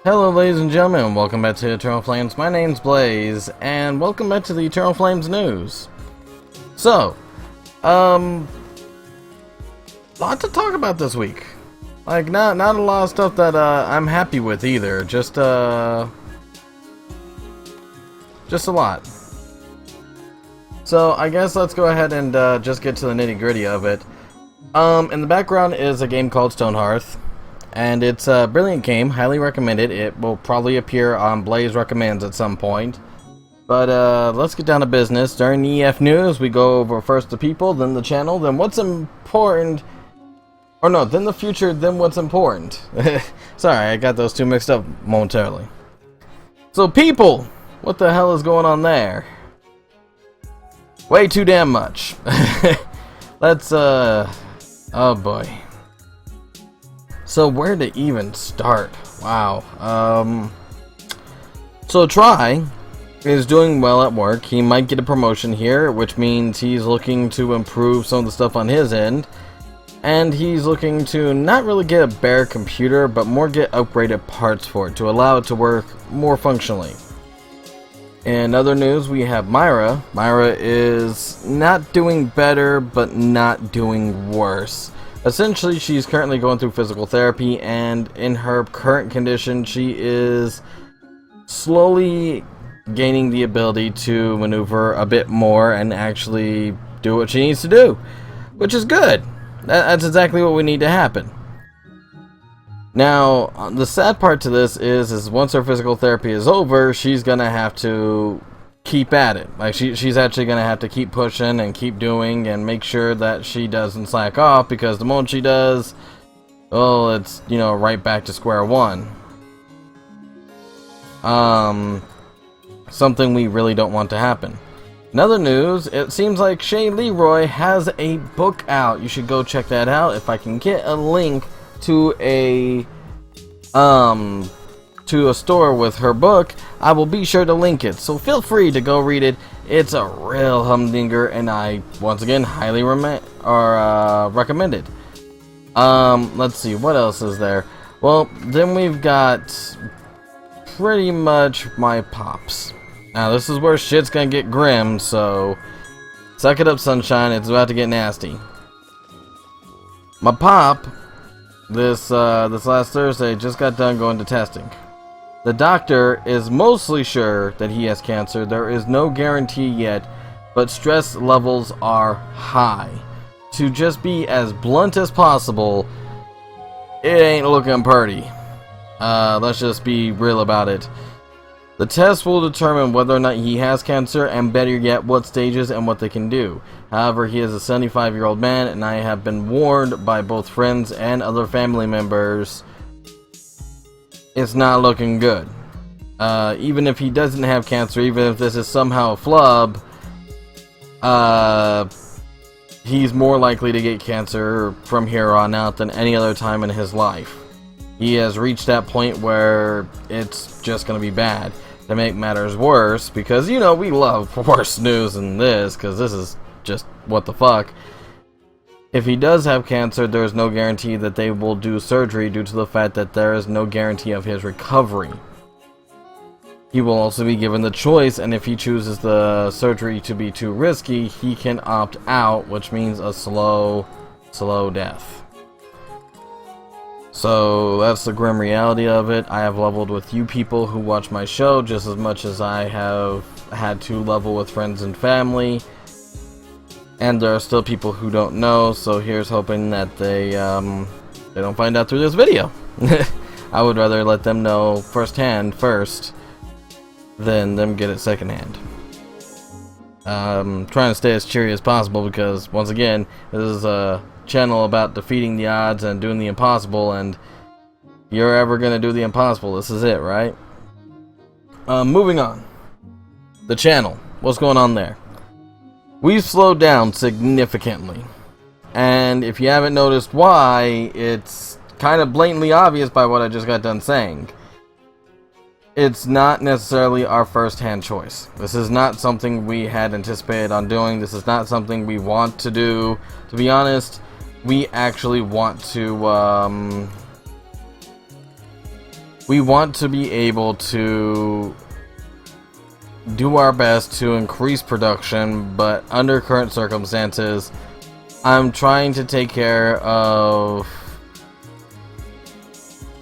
Hello ladies and gentlemen, welcome back to Eternal Flames. My name's Blaze, and welcome back to the Eternal Flames news. So, lot to talk about this week. Like, not a lot of stuff that I'm happy with either, just a lot. So, I guess let's go ahead and just get to the nitty gritty of it. In the background is a game called Stonehearth. And it's a brilliant game, highly recommended. It will probably appear on Blaze Recommends at some point. But let's get down to business. During the EF News, we go over first the people, then the channel, then what's important. Or no, then the future, then what's important. Sorry, I got those two mixed up momentarily. So people, what the hell is going on there? Way too damn much. Let's, oh boy. So where to even start? Wow. So Try is doing well at work. He might get a promotion here, which means he's looking to improve some of the stuff on his end. And he's looking to not really get a bare computer, but more get upgraded parts for it to allow it to work more functionally. In other news, we have Myra. Myra is not doing better, but not doing worse. Essentially, she's currently going through physical therapy, and in her current condition, she is slowly gaining the ability to maneuver a bit more and actually do what she needs to do, which is good. That's exactly what we need to happen. Now, the sad part to this is once her physical therapy is over, she's gonna have to keep at it. Like she's actually gonna have to keep pushing and keep doing and make sure that she doesn't slack off, because the moment she does, well, it's, you know, right back to square one. Something we really don't want to happen. In other news, it seems like Shay Leroy has a book out. You should go check that out. If I can get a link to a store with her book, I will be sure to link it, so feel free to go read it. It's a real humdinger, and I once again highly recommend it. Let's see, what else is there? Well, then we've got pretty much my pops. Now this is where shit's gonna get grim, so suck it up, sunshine, it's about to get nasty. My pop, this last Thursday, just got done going to testing. The doctor is mostly sure that he has cancer. There is no guarantee yet, but stress levels are high. To just be as blunt as possible, it ain't looking pretty. Let's just be real about it. The test will determine whether or not he has cancer, and better yet, what stages and what they can do. However, he is a 75-year-old man, and I have been warned by both friends and other family members. It's not looking good. Even if he doesn't have cancer, even if this is somehow a flub, he's more likely to get cancer from here on out than any other time in his life. He has reached that point where it's just going to be bad. To make matters worse, because, you know, we love worse news than this, because this is just what the fuck. If he does have cancer, there is no guarantee that they will do surgery due to the fact that there is no guarantee of his recovery. He will also be given the choice, and if he chooses the surgery to be too risky, he can opt out, which means a slow death. So that's the grim reality of it. I have leveled with you people who watch my show just as much as I have had to level with friends and family. And there are still people who don't know, so here's hoping that they don't find out through this video. I would rather let them know firsthand first than them get it secondhand. Trying to stay as cheery as possible, because once again, this is a channel about defeating the odds and doing the impossible, and if you're ever gonna do the impossible, this is it, right? Moving on. The channel. What's going on there? We've slowed down significantly, and if you haven't noticed why, it's kind of blatantly obvious by what I just got done saying. It's not necessarily our first-hand choice. This is not something we had anticipated on doing. This is not something we want to do. To be honest, we actually want to we want to be able to do our best to increase production, but under current circumstances, I'm trying to take care of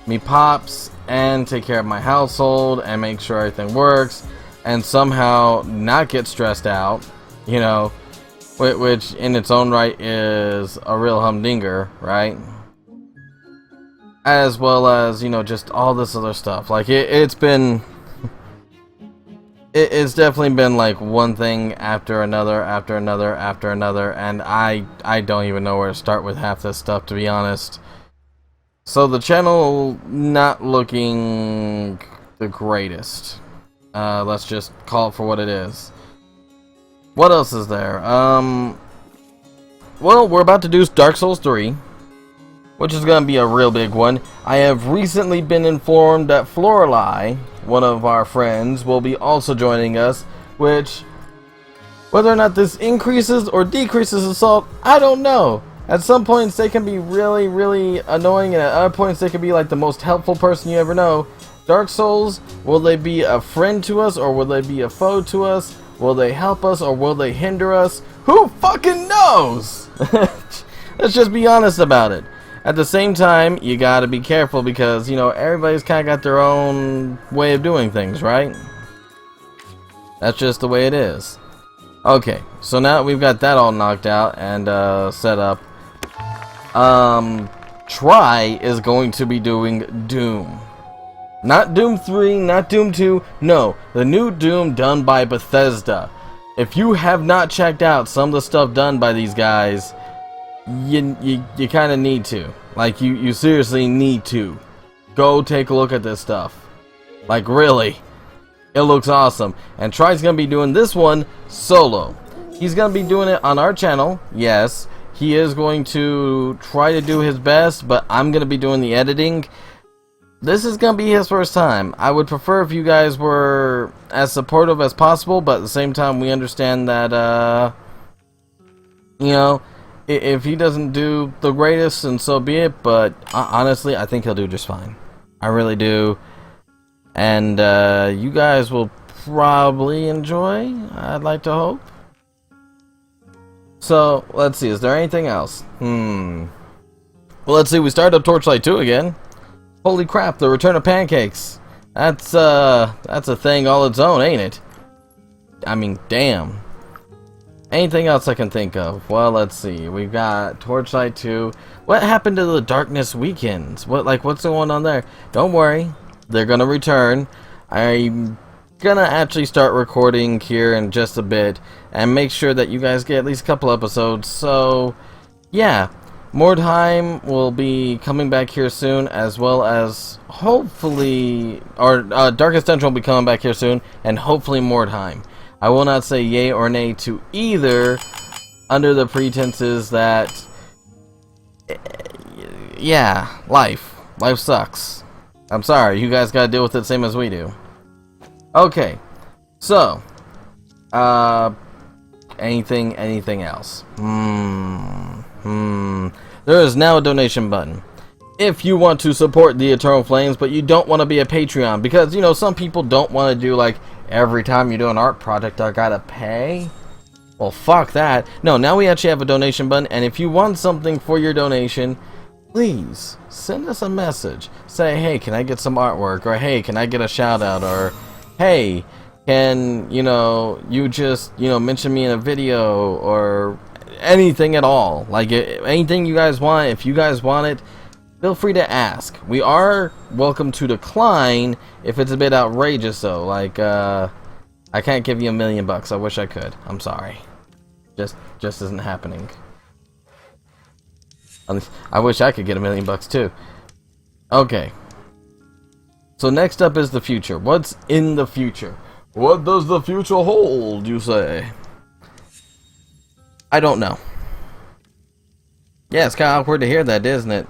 me pops and take care of my household and make sure everything works and somehow not get stressed out, you know, which in its own right is a real humdinger, right? As well as, you know, just all this other stuff. Like it's definitely been like one thing after another, and I don't even know where to start with half this stuff, to be honest. So the channel not looking the greatest. Let's just call it for what it is. What else is there? Well, we're about to do Dark Souls 3, which is going to be a real big one. I have recently been informed that Florali, one of our friends, will be also joining us, which, whether or not this increases or decreases assault, I don't know. At some points they can be really, really annoying, and at other points they can be like the most helpful person you ever know. Dark Souls, will they be a friend to us, or will they be a foe to us? Will they help us, or will they hinder us? Who fucking knows? Let's just be honest about it. At the same time, you gotta be careful because, you know, everybody's kind of got their own way of doing things, right? That's just the way it is. Okay, so now that we've got that all knocked out and set up, Try is going to be doing Doom. Not Doom 3, not Doom 2, no, the new Doom done by Bethesda. If you have not checked out some of the stuff done by these guys, you kind of need to. Like, you seriously need to. Go take a look at this stuff. Like, really. It looks awesome. And Try's going to be doing this one solo. He's going to be doing it on our channel, yes. He is going to try to do his best, but I'm going to be doing the editing. This is going to be his first time. I would prefer if you guys were as supportive as possible, but at the same time, we understand that, you know, if he doesn't do the greatest, and so be it, but honestly, I think he'll do just fine. I really do. And you guys will probably enjoy, I'd like to hope. So, let's see, is there anything else? Well, let's see, we started up Torchlight 2 again. Holy crap, the return of pancakes. That's a thing all its own, ain't it? I mean, damn. Anything else I can think of? Well, let's see. We've got Torchlight 2. What happened to the Darkness Weekends? What's going on there? Don't worry. They're gonna return. I'm gonna actually start recording here in just a bit and make sure that you guys get at least a couple episodes. So, yeah. Mordheim will be coming back here soon, as well as hopefully, or Darkest Dungeon will be coming back here soon, and hopefully Mordheim. I will not say yay or nay to either, under the pretenses that, yeah, life sucks. I'm sorry, you guys gotta deal with it same as we do. Okay, so, anything else? There is now a donation button. If you want to support the Eternal Flames, but you don't want to be a Patreon, because, you know, some people don't want to do, like, every time you do an art project, I gotta pay. Well, fuck that. No, now we actually have a donation button, and if you want something for your donation, please send us a message. Say, hey, can I get some artwork? Or, hey, can I get a shout out? Or, hey, can, you know, you just, you know, mention me in a video? Or anything at all. Like, anything you guys want, if you guys want it, feel free to ask. We are welcome to decline if it's a bit outrageous, though. Like, I can't give you $1 million. I wish I could. I'm sorry. Just isn't happening. I wish I could get $1 million too. Okay. So next up is the future. What's in the future? What does the future hold, you say? I don't know. Yeah, it's kind of awkward to hear that, isn't it?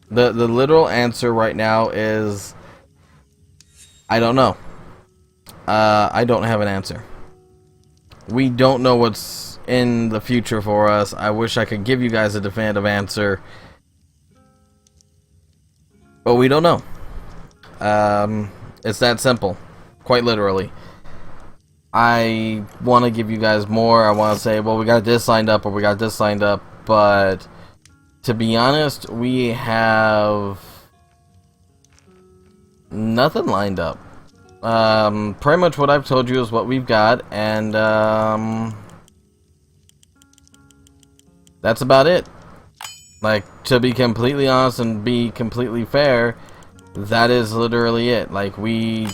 The literal answer right now is I don't know. I don't have an answer. We don't know what's in the future for us. I wish I could give you guys a definitive answer, but we don't know. It's that simple, quite literally. I want to give you guys more. I want to say, well, we got this lined up or we got this lined up, but to be honest, we have nothing lined up. Pretty much what I've told you is what we've got, and that's about it. Like, to be completely honest and be completely fair, that is literally it. Like, we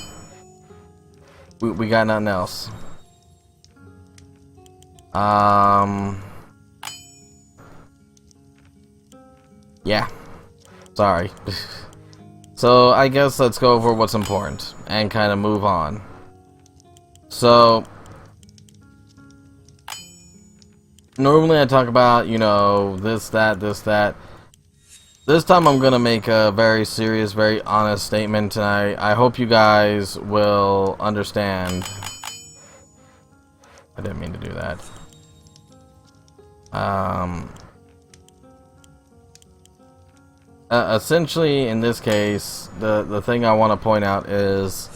got nothing else. Yeah. Sorry. So, I guess let's go over what's important and kind of move on. So, normally I talk about, you know, this, that, this, that. This time I'm gonna make a very serious, very honest statement, and I hope you guys will understand. I didn't mean to do that. Essentially, in this case, the thing I want to point out is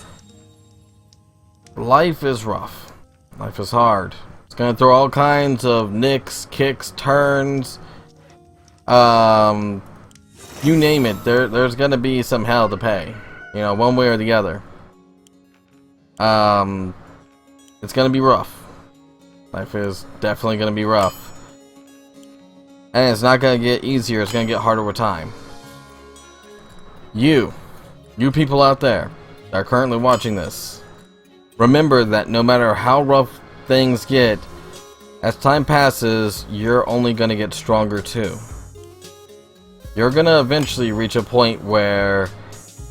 life is rough. Life is hard. It's gonna throw all kinds of nicks, kicks, turns. You name it. There's gonna be some hell to pay. You know, one way or the other. It's gonna be rough. Life is definitely gonna be rough. And it's not gonna get easier. It's gonna get harder with time. You people out there that are currently watching this, remember that no matter how rough things get, as time passes, you're only going to get stronger too. You're going to eventually reach a point where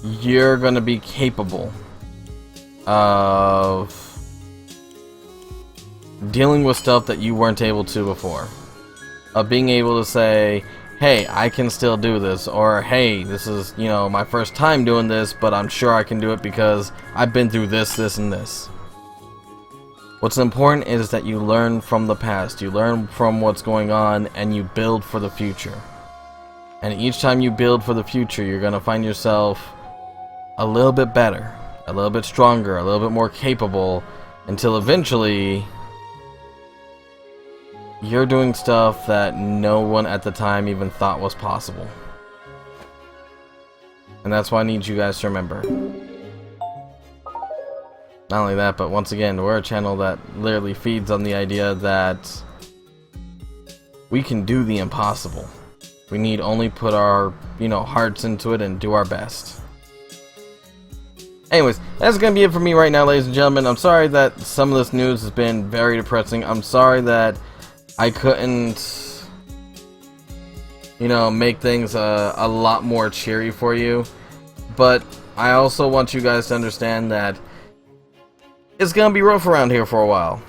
you're going to be capable of dealing with stuff that you weren't able to before. Of being able to say, hey, I can still do this, or hey, this is, you know, my first time doing this, but I'm sure I can do it because I've been through this, this, and this. What's important is that you learn from the past, you learn from what's going on, and you build for the future. And each time you build for the future, you're going to find yourself a little bit better, a little bit stronger, a little bit more capable, until eventually you're doing stuff that no one at the time even thought was possible. And that's why I need you guys to remember. Not only that, but once again, we're a channel that literally feeds on the idea that we can do the impossible. We need only put our, you know, hearts into it and do our best. Anyways, that's gonna be it for me right now, ladies and gentlemen. I'm sorry that some of this news has been very depressing. I'm sorry that I couldn't, you know, make things a lot more cheery for you. But I also want you guys to understand that it's gonna be rough around here for a while.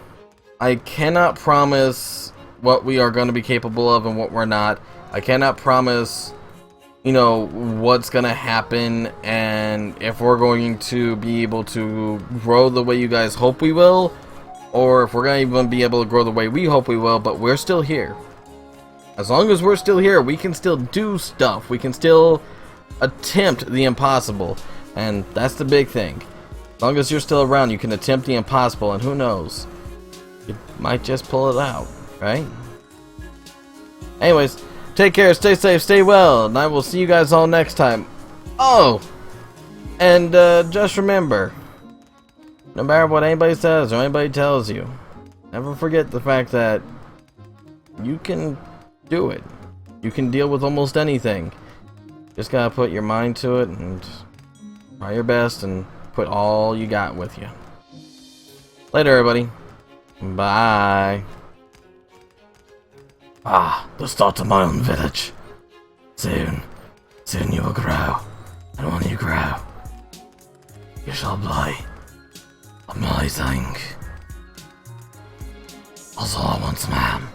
I cannot promise what we are going to be capable of and what we're not. I cannot promise, you know, what's gonna happen and if we're going to be able to grow the way you guys hope we will, or if we're gonna even be able to grow the way we hope we will. But we're still here. As long as we're still here, we can still do stuff. We can still attempt the impossible, and that's the big thing. As long as you're still around, you can attempt the impossible, and who knows, you might just pull it out, right? Anyways, take care, stay safe, stay well, and I will see you guys all next time. Oh, and just remember, no matter what anybody says or anybody tells you, never forget the fact that you can do it. You can deal with almost anything. Just gotta put your mind to it and try your best and put all you got with you. Later, everybody. Bye. Ah, the start of my own village. Soon you will grow. And when you grow, you shall be amazing. Also, I want some ham.